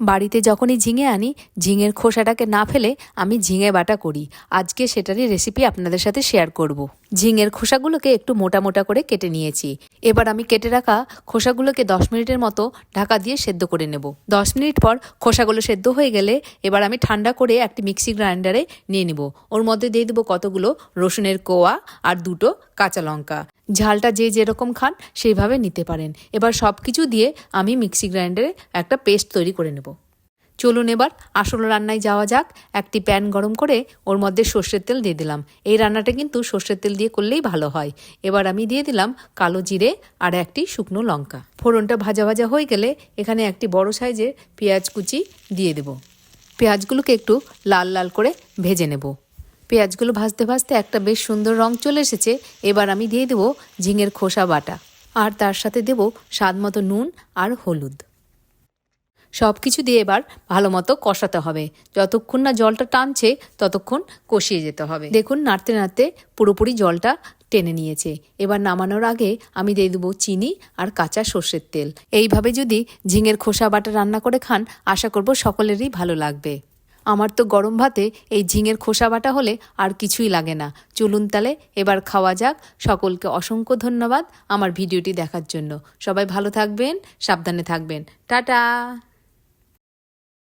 বাড়িতে যখনই ঝিঙে আনি ঝিঙের খোসাটাকে না ফেলে আমি ঝিঙে বাটা করি। আজকে সেটারই রেসিপি আপনাদের সাথে শেয়ার করব। ঝিঙের খোসাগুলোকে একটু মোটা মোটা করে কেটে নিয়েছি। এবার আমি কেটে রাখা খোসাগুলোকে 10 মিনিটের মতো ঢাকা দিয়ে সেদ্ধ করে নেব। 10 মিনিট পর খোসাগুলো সেদ্ধ হয়ে গেলে এবার আমি ঠান্ডা করে একটি মিক্সি গ্রাইন্ডারে নিয়ে নেব। ওর মধ্যে দিয়ে দেবো কতগুলো রসুনের কোয়া আর 2টো কাঁচা লঙ্কা। ঝালটা যে যেরকম খান সেইভাবে নিতে পারেন। এবার সব কিছু দিয়ে আমি মিক্সি গ্রাইন্ডারে একটা পেস্ট তৈরি করে নেব। চলুন এবার আসল রান্নায় যাওয়া যাক। একটি প্যান গরম করে ওর মধ্যে সর্ষের তেল দিয়ে দিলাম। এই রান্নাটা কিন্তু সর্ষের তেল দিয়ে করলেই ভালো হয়। এবার আমি দিয়ে দিলাম কালো জিরে আর একটি শুকনো লঙ্কা। ফোড়নটা ভাজা ভাজা হয়ে গেলে এখানে একটি বড় সাইজের পেঁয়াজ কুচি দিয়ে দেব। পেঁয়াজগুলোকে একটু লাল লাল করে ভেজে নেব। পেঁয়াজগুলো ভাজতে ভাজতে একটা বেশ সুন্দর রং চলে এসেছে। এবার আমি দিয়ে দেবো ঝিঙের খোসা বাটা আর তার সাথে দেব স্বাদ মতো নুন আর হলুদ। সব কিছু দিয়ে এবার ভালো মতো কষাতে হবে। যতক্ষণ না জলটা টানছে ততক্ষণ কষিয়ে যেতে হবে। দেখুন নাড়তে নাড়তে পুরোপুরি জলটা টেনে নিয়েছে। এবার নামানোর আগে আমি দিয়ে দেবো চিনি আর কাঁচা সর্ষের তেল। এইভাবে যদি ঝিঙের খোসা বাটা রান্না করে খান আশা করব সকলেরই ভালো লাগবে। আমার তো গরম ভাতে এই ঝিঙের খোসা বাটা হলে আর কিছুই লাগে না। চলুন তাহলে এবার খাওয়া যাক। সকলকে অসংখ্য ধন্যবাদ আমার ভিডিওটি দেখার জন্য। সবাই ভালো থাকবেন, সাবধানে থাকবেন। টাটা।